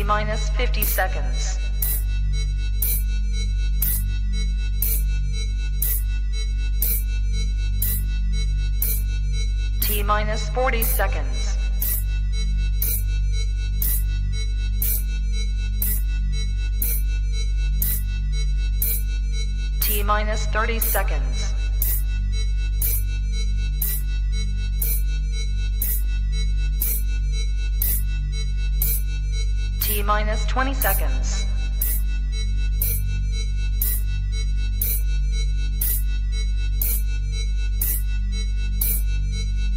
T minus 50 seconds. T minus 40 seconds. T minus 30 seconds. T minus 20 seconds.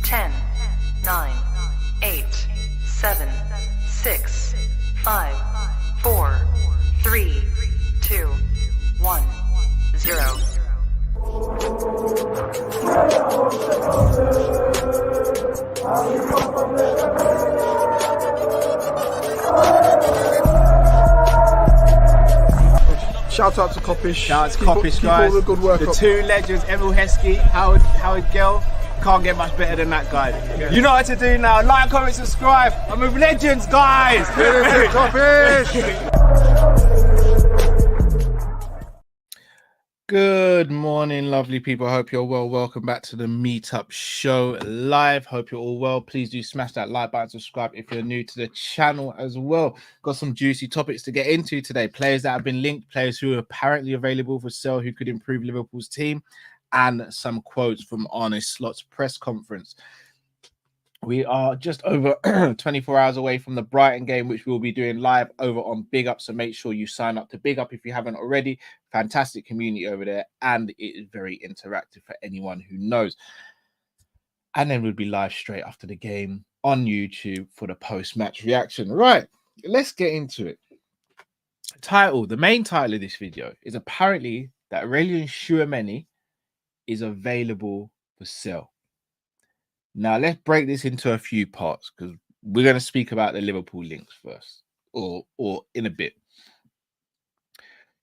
Ten, 9, 8, 7, 6, 5, 4, 3, 2, 1, 0. Shout out to Kop-Ish. Shout out to Kop-Ish, guys. Keep all the good work the up. two legends, Emil Heskey, Howard Gill. Can't get much better than that guy. Yeah. You know what to do now. Like, comment, subscribe. I'm with legends, guys. Kop-Ish. Good morning, lovely people. I hope you're well. Welcome back to the Meetup Show Live. Hope you're all well. Please do smash that like button, subscribe if you're new to the channel as well. Got some juicy topics to get into today. Players that have been linked, players who are apparently available for sale who could improve Liverpool's team, and some quotes from Arne Slot's press conference. We are just over 24 hours away from the Brighton game, which we'll be doing live over on Big Up. So make sure you sign up to Big Up if you haven't already. Fantastic community over there, and it is very interactive for anyone who knows. And then we'll be live straight after the game on YouTube for the post-match reaction. Right, let's get into it. The main title of this video is apparently that Aurelien Tchouameni is available for sale. Now, let's break this into a few parts because we're going to speak about the Liverpool links first, or in a bit.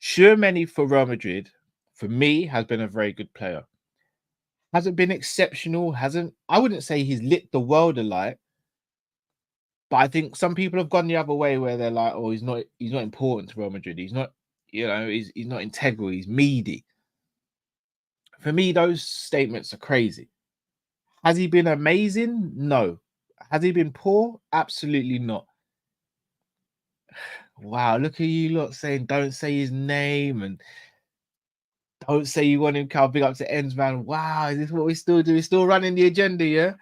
Tchouameni for Real Madrid, for me, has been a very good player. Hasn't been exceptional. I wouldn't say he's lit the world alight, but I think some people have gone the other way where they're like, "Oh, he's not important to Real Madrid. He's not, he's not integral. He's meaty." For me, those statements are crazy. Has he been amazing? No. Has he been poor? Absolutely not. Wow, look at you lot saying don't say his name and don't say you want him. Big up to Ends, man. Wow, is this what we still do? We're still running the agenda, yeah?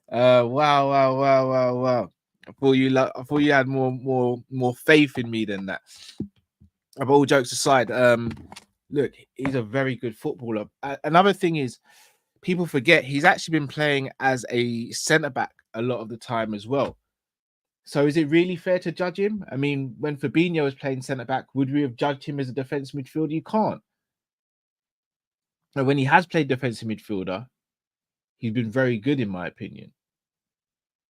Wow. I thought you had more faith in me than that. But all jokes aside, look, he's a very good footballer. Another thing is, people forget he's actually been playing as a centre-back a lot of the time as well. So is it really fair to judge him? I mean, when Fabinho was playing centre-back, would we have judged him as a defensive midfielder? You can't. And when he has played defensive midfielder, he's been very good in my opinion.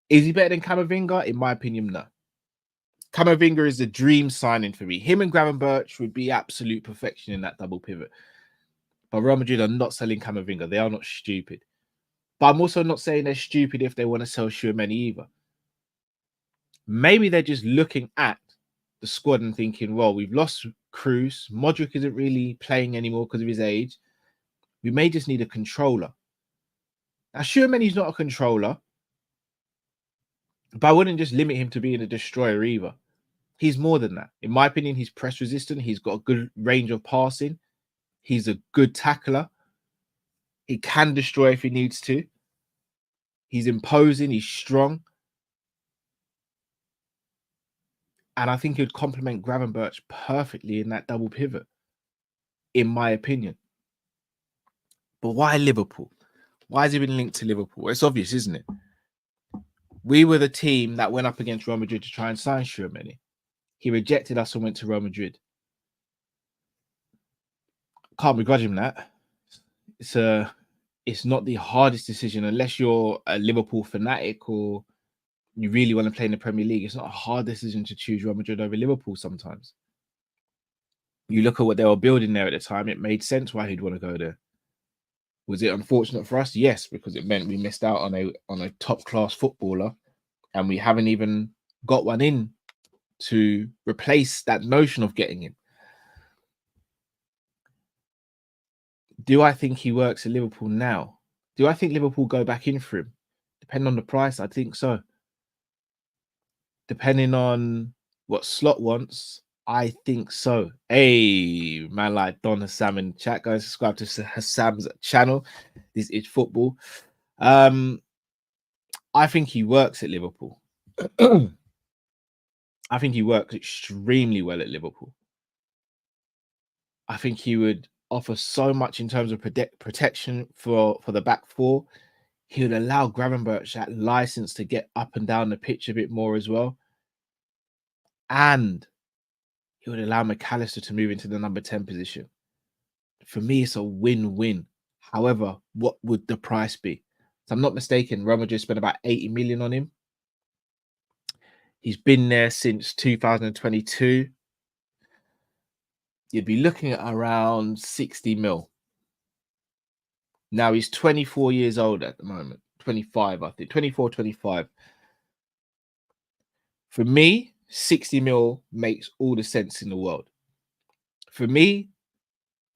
Is he better than Camavinga? In my opinion, no. Camavinga is the dream signing for me. Him and Gravenberch would be absolute perfection in that double pivot. But Real Madrid are not selling Camavinga. They are not stupid. But I'm also not saying they're stupid if they want to sell Tchouameni either. Maybe they're just looking at the squad and thinking, well, we've lost Cruz. Modric isn't really playing anymore because of his age. We may just need a controller. Now, Tchouameni's not a controller. But I wouldn't just limit him to being a destroyer either. He's more than that. In my opinion, he's press resistant. He's got a good range of passing. He's a good tackler. He can destroy if he needs to. He's imposing. He's strong. And I think he'd complement Gravenberch perfectly in that double pivot, in my opinion. But why Liverpool? Why has he been linked to Liverpool? It's obvious, isn't it? We were the team that went up against Real Madrid to try and sign Tchouameni. He rejected us and went to Real Madrid. Can't begrudge him that. It's not the hardest decision unless you're a Liverpool fanatic or you really want to play in the Premier League. It's not a hard decision to choose Real Madrid over Liverpool sometimes. You look at what they were building there at the time, it made sense why he'd want to go there. Was it unfortunate for us? Yes, because it meant we missed out on a top-class footballer and we haven't even got one in to replace that notion of getting him. Do I think he works at Liverpool now? Do I think Liverpool go back in for him? Depending on the price, I think so. Depending on what Slot wants, I think so. Hey, man, like Don Hassam in chat, guys, subscribe to Hassam's channel. This is football. I think he works at Liverpool. I think he works extremely well at Liverpool. I think he would offer so much in terms of protection for the back four. He would allow Gravenberch that license to get up and down the pitch a bit more as well. And he would allow McAllister to move into the number 10 position. For me, it's a win-win. However, what would the price be? If I'm not mistaken, Real Madrid spent about 80 million on him. He's been there since 2022. You'd be looking at around 60 mil. Now, he's 24 years old at the moment. 25, I think. 24, 25. For me, 60 mil makes all the sense in the world. For me,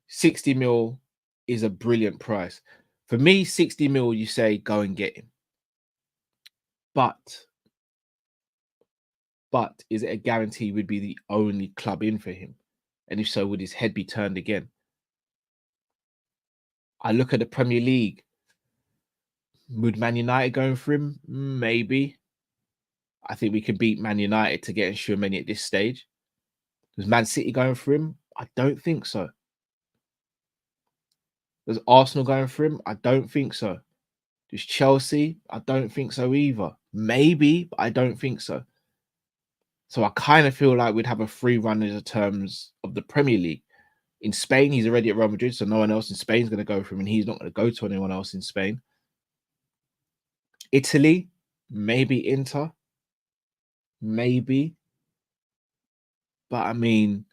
60 mil is a brilliant price. For me, 60 mil, you say, go and get him. But is it a guarantee would be the only club in for him? And if so, would his head be turned again? I look at the Premier League. Would Man United going for him? Maybe. I think we can beat Man United to get Tchouameni at this stage. Was Man City going for him? I don't think so. Was Arsenal going for him? I don't think so. Does Chelsea? I don't think so either. Maybe, but I don't think so. So I kind of feel like we'd have a free run in terms of the Premier League. In Spain, he's already at Real Madrid, so no one else in Spain is going to go for him, and he's not going to go to anyone else in Spain. Italy, maybe Inter. Maybe. But I mean,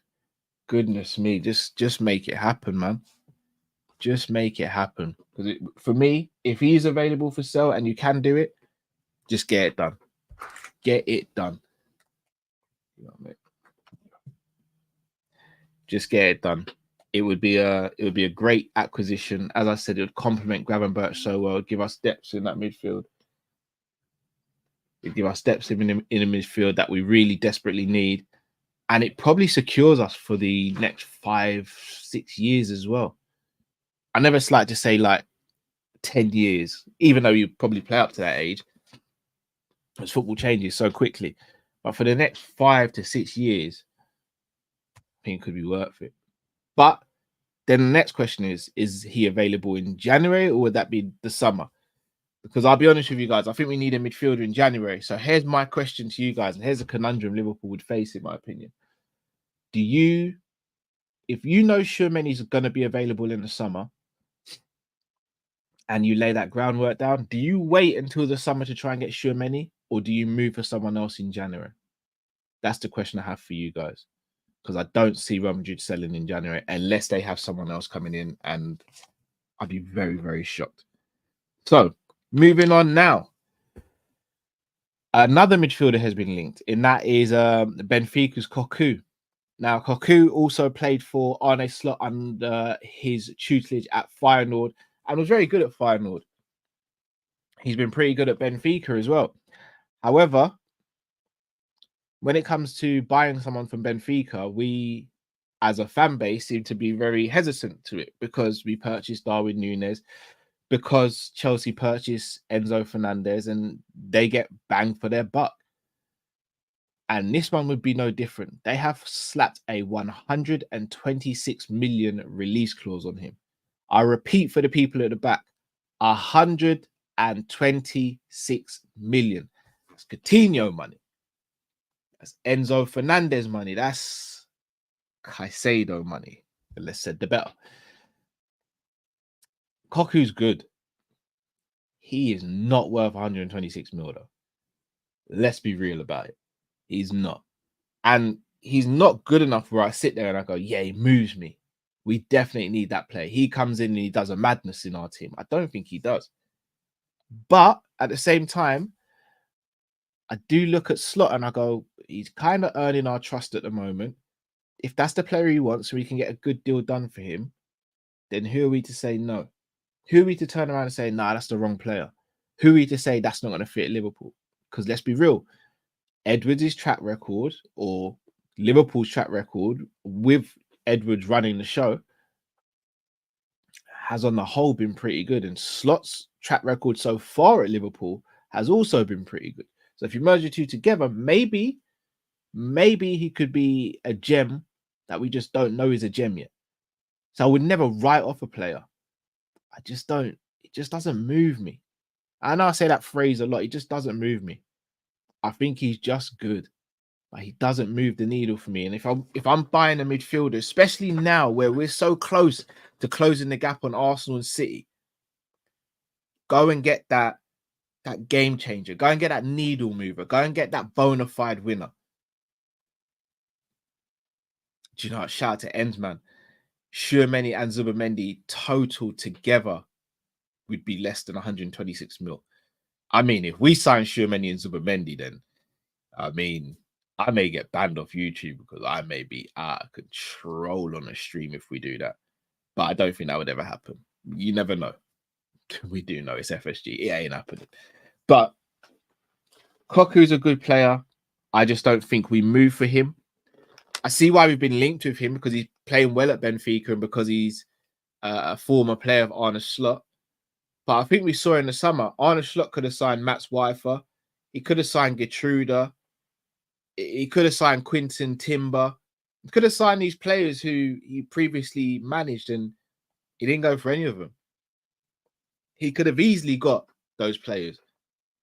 goodness me, just make it happen, man. Just make it happen. Because for me, if he's available for sale and you can do it, just get it done. Get it done. You know what I mean? Just get it done. It would be a great acquisition. As I said, it would complement Gravenberch so well. Give us depth in that midfield. It'd give us depth in a midfield that we really desperately need. And it probably secures us for the next 5-6 years as well. I never like to say like 10 years, even though you probably play up to that age, as football changes so quickly. But for the next 5 to 6 years, I think it could be worth it. But then the next question is he available in January or would that be the summer? Because I'll be honest with you guys, I think we need a midfielder in January. So here's my question to you guys, and here's a conundrum Liverpool would face, in my opinion. If you know Tchouameni's going to be available in the summer and you lay that groundwork down, do you wait until the summer to try and get Tchouameni, or do you move for someone else in January? That's the question I have for you guys. Because I don't see Real Madrid selling in January unless they have someone else coming in, and I'd be very, very shocked. So, moving on now. Another midfielder has been linked, and that is Benfica's Kokcu. Now, Kokcu also played for Arne Slot under his tutelage at Feyenoord and was very good at Feyenoord. He's been pretty good at Benfica as well. However, when it comes to buying someone from Benfica, we, as a fan base, seem to be very hesitant to it because we purchased Darwin Núñez, because Chelsea purchased Enzo Fernandez, and they get bang for their buck. And this one would be no different. They have slapped a 126 million release clause on him. I repeat for the people at the back, 126 million. That's Coutinho money. That's Enzo Fernandez money. That's Caicedo money. The less said, the better. Kokcu's good. He is not worth 126 mil though. Let's be real about it. He's not. And he's not good enough where I sit there and I go, yeah, he moves me. We definitely need that player. He comes in and he does a madness in our team. I don't think he does. But at the same time, I do look at Slot and I go, he's kind of earning our trust at the moment. If that's the player he wants, so we can get a good deal done for him, then who are we to say no? Who are we to turn around and say, nah, that's the wrong player? Who are we to say that's not going to fit Liverpool? Because let's be real, Edwards' track record, or Liverpool's track record with Edwards running the show, has on the whole been pretty good. And Slot's track record so far at Liverpool has also been pretty good. So if you merge the two together, maybe he could be a gem that we just don't know is a gem yet. So I would never write off a player. I just don't. It just doesn't move me. I know I say that phrase a lot. It just doesn't move me. I think he's just good, but he doesn't move the needle for me. And if I'm buying a midfielder, especially now where we're so close to closing the gap on Arsenal and City, go and get that game changer. Go and get that needle mover. Go and get that bona fide winner. Do you know what? Shout out to Endsman. Tchouameni and Zubimendi total together would be less than 126 mil. I mean, if we sign Tchouameni and Zubimendi, then I mean, I may get banned off YouTube because I may be out of control on a stream if we do that. But I don't think that would ever happen. You never know. We do know it's FSG. It ain't happening. But Kokcu's a good player. I just don't think we move for him. I see why we've been linked with him, because he's playing well at Benfica and because he's a former player of Arne Slot. But I think we saw in the summer, Arne Slot could have signed Mats Wifer. He could have signed Gertruda. He could have signed Quinton Timber. He could have signed these players who he previously managed, and he didn't go for any of them. He could have easily got those players,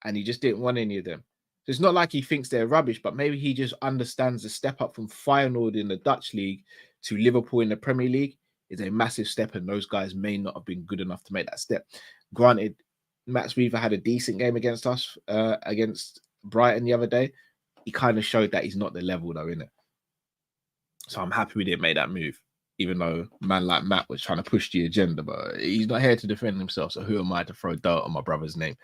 and he just didn't want any of them. So it's not like he thinks they're rubbish, but maybe he just understands the step up from Feyenoord in the Dutch league to Liverpool in the Premier League is a massive step, and those guys may not have been good enough to make that step. Granted, Mats Weaver had a decent game against us, against Brighton the other day. He kind of showed that he's not the level, though, innit? So I'm happy we didn't make that move, even though man like Matt was trying to push the agenda, but he's not here to defend himself. So who am I to throw dirt on my brother's name?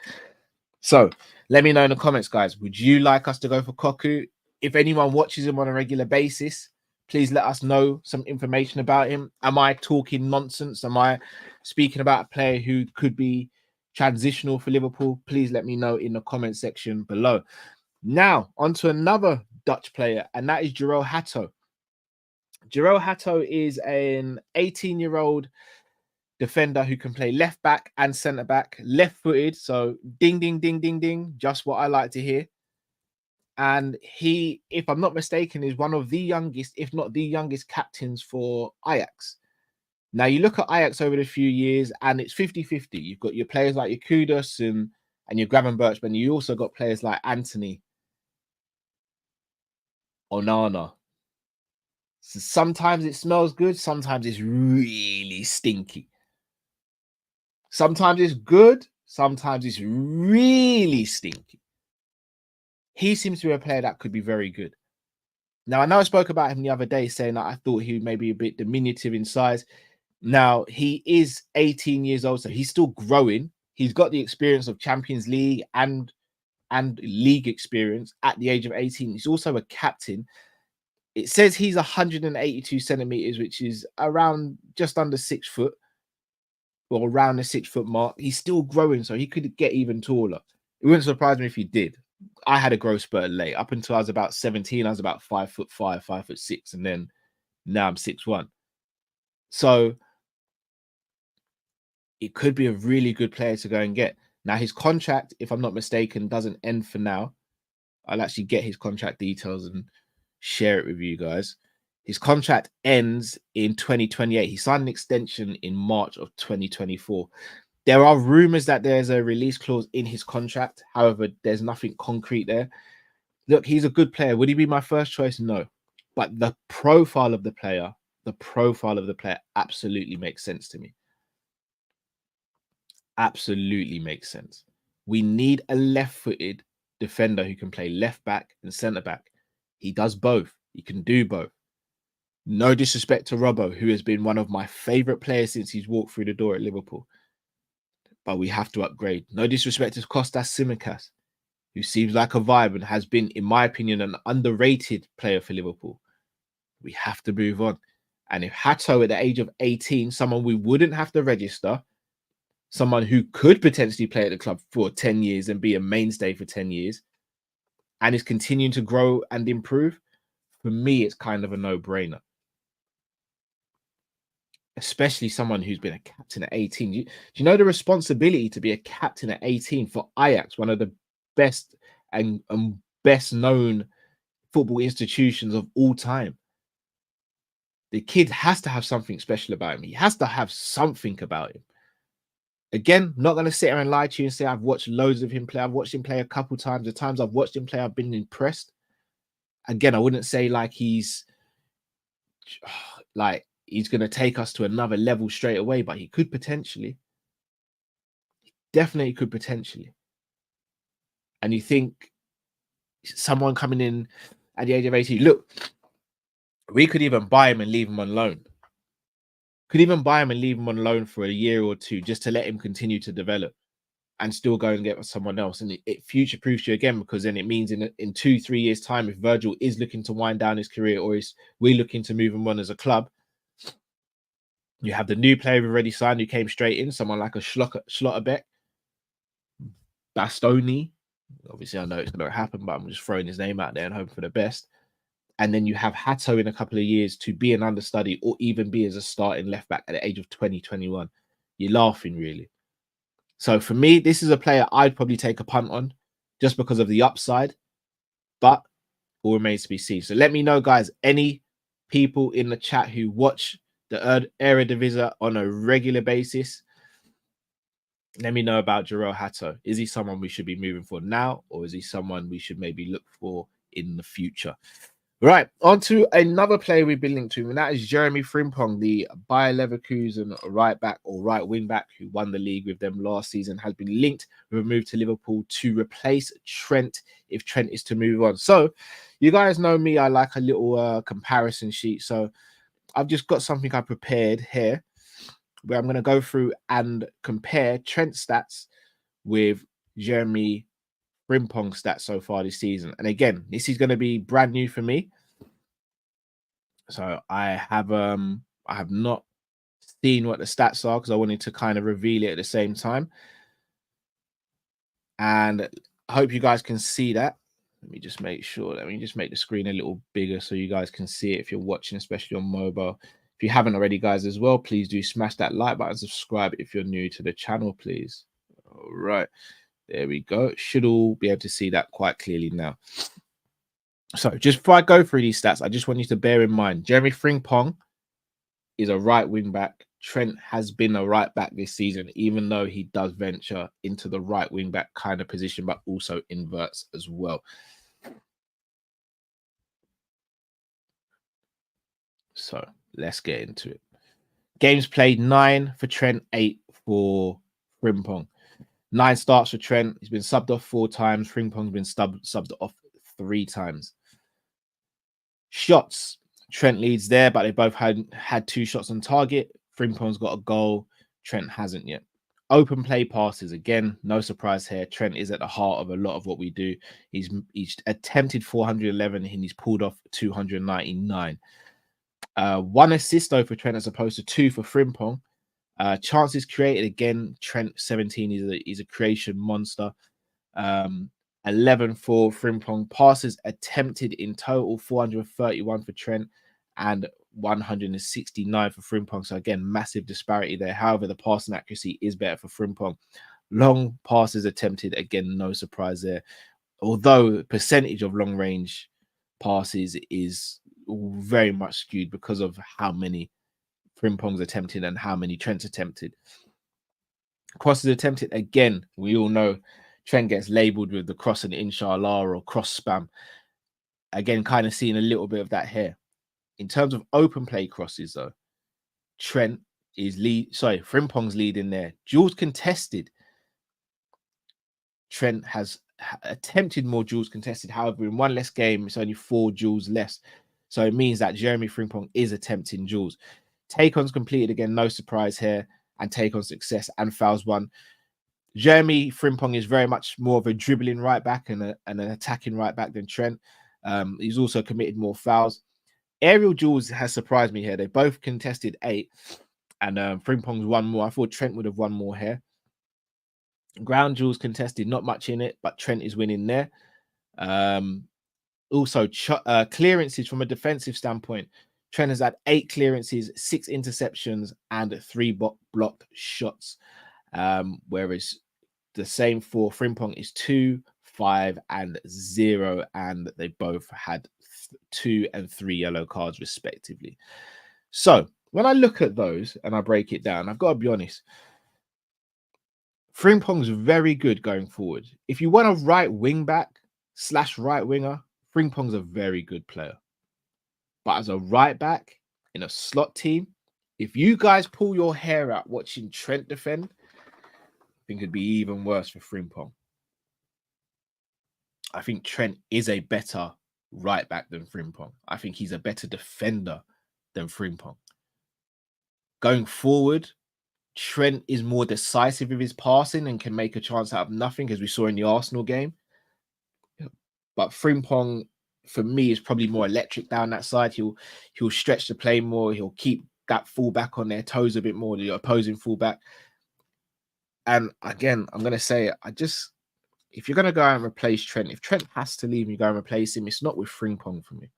So let me know in the comments, guys. Would you like us to go for Kokcu? If anyone watches him on a regular basis, please let us know some information about him. Am I talking nonsense? Am I speaking about a player who could be transitional for Liverpool? Please let me know in the comment section below. Now, on to another Dutch player, and that is Jorrel Hato. Jorrel Hato is an 18-year-old defender who can play left back and centre back, left-footed. So ding, ding, ding, ding, ding. Just what I like to hear. And he, if I'm not mistaken, is one of the youngest, if not the youngest captains for Ajax. Now, you look at Ajax over the few years, and it's 50-50. You've got your players like your Kudus and your Gravenberch, but you also got players like Anthony, Onana. So sometimes it smells good. Sometimes it's really stinky. Sometimes it's good. Sometimes it's really stinky. He seems to be a player that could be very good. Now, I know I spoke about him the other day saying that I thought he may be a bit diminutive in size. Now, he is 18 years old, so he's still growing. He's got the experience of Champions League and league experience at the age of 18. He's also a captain. It says he's 182 centimeters, which is around just under 6 foot, or around the 6 foot mark. He's still growing, so he could get even taller. It wouldn't surprise me if he did. I had a growth spurt late. Up until I was about 17, I was about 5'5", 5'6", and then now I'm 6'1". So it could be a really good player to go and get. Now, his contract, if I'm not mistaken, doesn't end for now. I'll actually get his contract details and share it with you guys. His contract ends in 2028. He signed an extension in March of 2024. There are rumors that there's a release clause in his contract. However, there's nothing concrete there. Look, he's a good player. Would he be my first choice? No. But the profile of the player absolutely makes sense to me. Absolutely makes sense. We need a left-footed defender who can play left back and centre back. He does both. He can do both. No disrespect to Robbo, who has been one of my favourite players since he's walked through the door at Liverpool. But we have to upgrade. No disrespect to Kostas Tsimikas, who seems like a vibe and has been, in my opinion, an underrated player for Liverpool. We have to move on. And if Hato at the age of 18, someone we wouldn't have to register, someone who could potentially play at the club for 10 years and be a mainstay for 10 years, and is continuing to grow and improve, for me, it's kind of a no-brainer. Especially someone who's been a captain at 18. Do you know the responsibility to be a captain at 18 for Ajax, one of the best and best known football institutions of all time? The kid has to have something special about him. He has to have something about him. Again, not going to sit here and lie to you and say I've watched loads of him play. I've watched him play a couple times. The times I've watched him play, I've been impressed. Again, I wouldn't say like he's going to take us to another level straight away, but he could potentially. He definitely could potentially. And you think someone coming in at the age of 18, look, we could even buy him and leave him on loan. Could even buy him and leave him on loan for a year or two just to let him continue to develop and still go and get someone else. And it future-proofs you again, because then it means in 2-3 years' time, if Virgil is looking to wind down his career or is we're looking to move him on as a club, you have the new player we've already signed who came straight in, someone like a Schlotterbeck, Bastoni. Obviously, I know it's going to happen, but I'm just throwing his name out there and hoping for the best. And then you have Hato in a couple of years to be an understudy or even be as a starting left back at the age of 20, 21. You're laughing, really. So for me, this is a player I'd probably take a punt on just because of the upside, but all remains to be seen. So let me know, guys, any people in the chat who watch the Eredivisie on a regular basis, let me know about Jorrel Hato. Is he someone we should be moving for now, or is he someone we should maybe look for in the future? Right, on to another player we've been linked to, and that is Jeremy Frimpong, the Bayer Leverkusen right back or right wing back who won the league with them last season, has been linked with a move to Liverpool to replace Trent if Trent is to move on. So you guys know me, I like a little comparison sheet. So I've just got something I prepared here where I'm going to go through and compare Trent's stats with Jeremy Frimpong stats so far this season. And again, this is going to be brand new for me. So I have not seen what the stats are because I wanted to kind of reveal it at the same time. And I hope you guys can see that. Let me just make sure. Let me just make the screen a little bigger so you guys can see it if you're watching, especially on mobile. If you haven't already, guys, as well, please do smash that like button, subscribe if you're new to the channel, please. All right. There we go. Should all be able to see that quite clearly now. So just before I go through these stats, I just want you to bear in mind, Jeremy Frimpong is a right wing back. Trent has been a right back this season, even though he does venture into the right wing back kind of position, but also inverts as well. So let's get into it. Games played 9 for Trent, 8 for Frimpong. 9 starts for Trent. He's been subbed off 4 times. Frimpong's been subbed off 3 times. Shots. Trent leads there, but they both had 2 shots on target. Frimpong's got a goal. Trent hasn't yet. Open play passes. Again, no surprise here. Trent is at the heart of a lot of what we do. He's attempted 411 and he's pulled off 299. 1 assist though for Trent as opposed to 2 for Frimpong. Chances created, again, Trent 17 is a creation monster. 11 for Frimpong. Passes attempted in total, 431 for Trent and 169 for Frimpong. So again, massive disparity there. However, the passing accuracy is better for Frimpong. Long passes attempted, again, no surprise there. Although percentage of long range passes is very much skewed because of how many Frimpong's attempted and how many Trent's attempted. Crosses attempted, again, we all know Trent gets labelled with the cross and inshallah or cross spam. Again, kind of seeing a little bit of that here. In terms of open play crosses, though, Frimpong's leading there. Duels contested. Trent has attempted more duels contested. However, in 1 less game, it's only 4 duels less. So it means that Jeremy Frimpong is attempting duels. Take-ons completed, again, no surprise here. And take-on success and fouls won. Jeremy Frimpong is very much more of a dribbling right back and an attacking right back than Trent. He's also committed more fouls. Aerial duels has surprised me here. They both contested 8, and Frimpong's won more. I thought Trent would have won more here. Ground duels contested, not much in it, but Trent is winning there. Also, clearances from a defensive standpoint. Trent has had 8 clearances, 6 interceptions, and 3 blocked shots. Whereas the same for Frimpong is 2, 5, and 0, and they both had 2 and 3 yellow cards respectively. So when I look at those and I break it down, I've got to be honest. Frimpong's very good going forward. If you want a right wing back / right winger, Frimpong's a very good player. But as a right back in a slot team, if you guys pull your hair out watching Trent defend, I think it'd be even worse for Frimpong. I think Trent is a better right back than Frimpong. I think he's a better defender than Frimpong. Going forward, Trent is more decisive with his passing and can make a chance out of nothing, as we saw in the Arsenal game. But Frimpong, for me, is probably more electric down that side. He'll stretch the play more. He'll keep that fullback on their toes a bit more, the opposing fullback. And again, I'm going to say, if you're going to go out and replace Trent, if Trent has to leave, you go and replace him, it's not with Frimpong for me.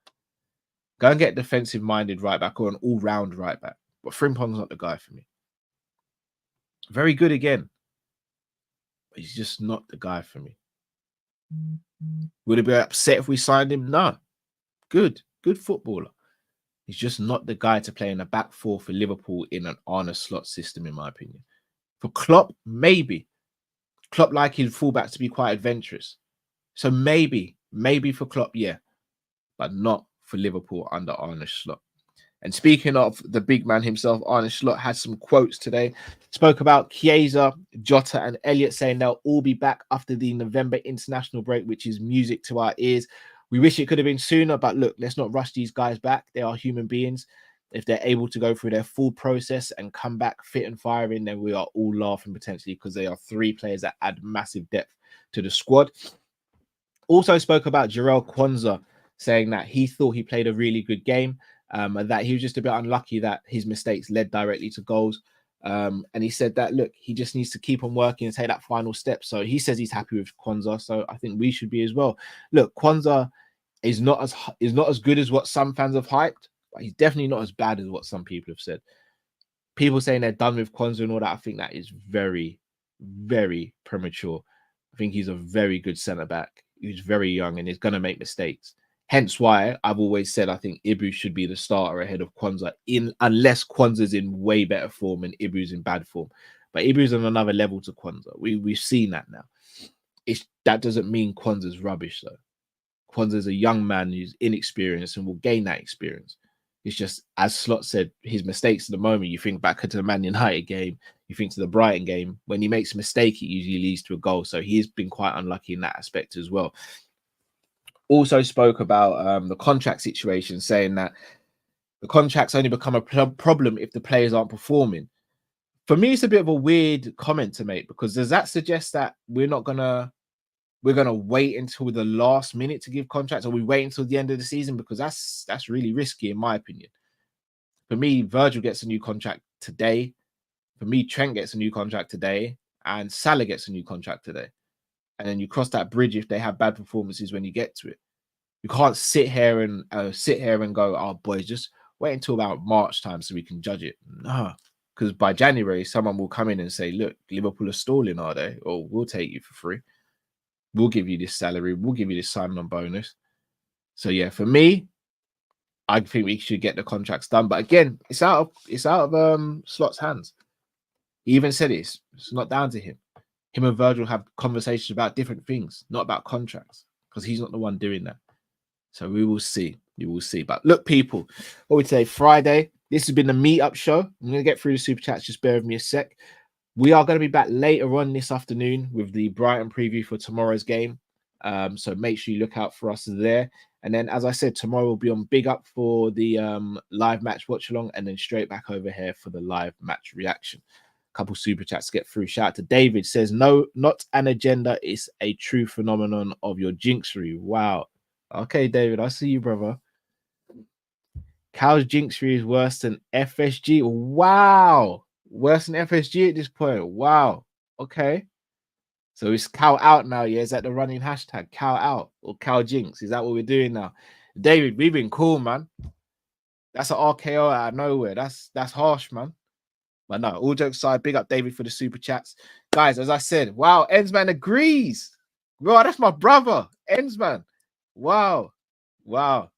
Go and get defensive-minded right back or an all-round right back. But Frimpong's not the guy for me. Very good again. But he's just not the guy for me. Would it be upset if we signed him? No. Good footballer. He's just not the guy to play in a back four for Liverpool in an Arne Slot system, in my opinion. For Klopp, maybe. Klopp like his fullbacks to be quite adventurous. So maybe for Klopp, yeah. But not for Liverpool under Arne Slot. And speaking of the big man himself, Arne Slot had some quotes today. Spoke about Chiesa, Jota, and Elliott, saying they'll all be back after the November international break, which is music to our ears. We wish it could have been sooner, but look, let's not rush these guys back. They are human beings. If they're able to go through their full process and come back fit and firing, then we are all laughing potentially, because they are 3 players that add massive depth to the squad. Also spoke about Jorrel Kwanzaa, saying that he thought he played a really good game. And that he was just a bit unlucky that his mistakes led directly to goals. And he said that, look, he just needs to keep on working and take that final step. So he says he's happy with Kwanzaa. So I think we should be as well. Look, Kwanzaa is not as good as what some fans have hyped, but he's definitely not as bad as what some people have said. People saying they're done with Kwanzaa and all that, I think that is very, very premature. I think he's a very good centre-back. He's very young and he's going to make mistakes. Hence why I've always said I think Ibu should be the starter ahead of Kwanzaa, unless Kwanzaa's in way better form and Ibu's in bad form. But Ibu's on another level to Kwanzaa. We've seen that now. That doesn't mean Kwanzaa's rubbish, though. Kwanzaa's a young man who's inexperienced and will gain that experience. It's just, as Slot said, his mistakes at the moment, you think back to the Man United game, you think to the Brighton game, when he makes a mistake, it usually leads to a goal. So he's been quite unlucky in that aspect as well. Also spoke about the contract situation, saying that the contracts only become a problem if the players aren't performing. For me, it's a bit of a weird comment to make, because does that suggest that we're gonna wait until the last minute to give contracts, or we wait until the end of the season? Because that's really risky, in my opinion. For me, Virgil gets a new contract today. For me, Trent gets a new contract today, and Salah gets a new contract today. And then you cross that bridge if they have bad performances when you get to it. You can't sit here and go, oh, boys, just wait until about March time so we can judge it. No, because by January, someone will come in and say, look, Liverpool are stalling, are they? Or we'll take you for free. We'll give you this salary. We'll give you this sign-on bonus. So, yeah, for me, I think we should get the contracts done. But again, it's out of Slot's hands. He even said it's not down to him. Him and Virgil have conversations about different things, not about contracts, because he's not the one doing that. So we will see. You will see. But look, people, what we say, Friday, this has been the meetup show. I'm going to get through the super chats. Just bear with me a sec. We are going to be back later on this afternoon with the Brighton preview for tomorrow's game. So make sure you look out for us there. And then, as I said, tomorrow we'll be on Big Up for the live match watch along, and then straight back over here for the live match reaction. couple super chats to get through. Shout out to David, says, no, not an agenda. It's a true phenomenon of your jinxery. Wow. Okay, David, I see you, brother. Cal's jinxery is worse than FSG. Wow. Worse than FSG at this point. Wow. Okay. So it's Cal out now, yeah? Is that the running hashtag? Cal out or Cal jinx? Is that what we're doing now? David, we've been cool, man. That's an RKO out of nowhere. That's harsh, man. But no, all jokes aside, big up David for the super chats. Guys, as I said, wow, Ensman agrees. Bro, that's my brother, Ensman. Wow. Wow.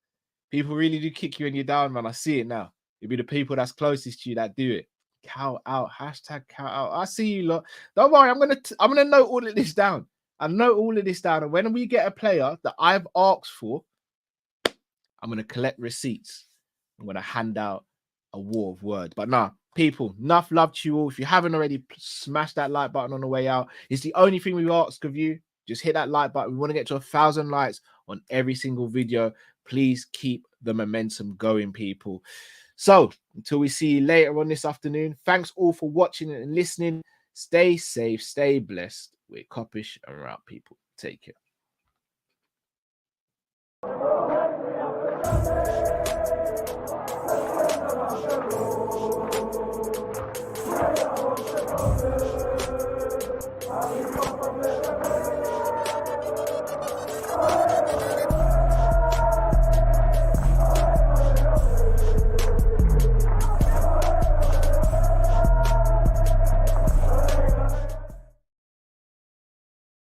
People really do kick you when you're down, man. I see it now. It'll be the people that's closest to you that do it. Cow out. Hashtag cow out. I see you lot. Don't worry, I'm gonna note all of this down. I note all of this down. And when we get a player that I've asked for, I'm gonna collect receipts. I'm gonna hand out a war of words. But nah, people, enough love to you all. If you haven't already, smash that like button on the way out. It's the only thing we ask of you. Just hit that like button. We want to get to 1,000 likes on every single video. Please keep the momentum going, people. So until we see you later on this afternoon, thanks all for watching and listening. Stay safe, stay blessed. We're Kop-Ish and we're out, people. Take care.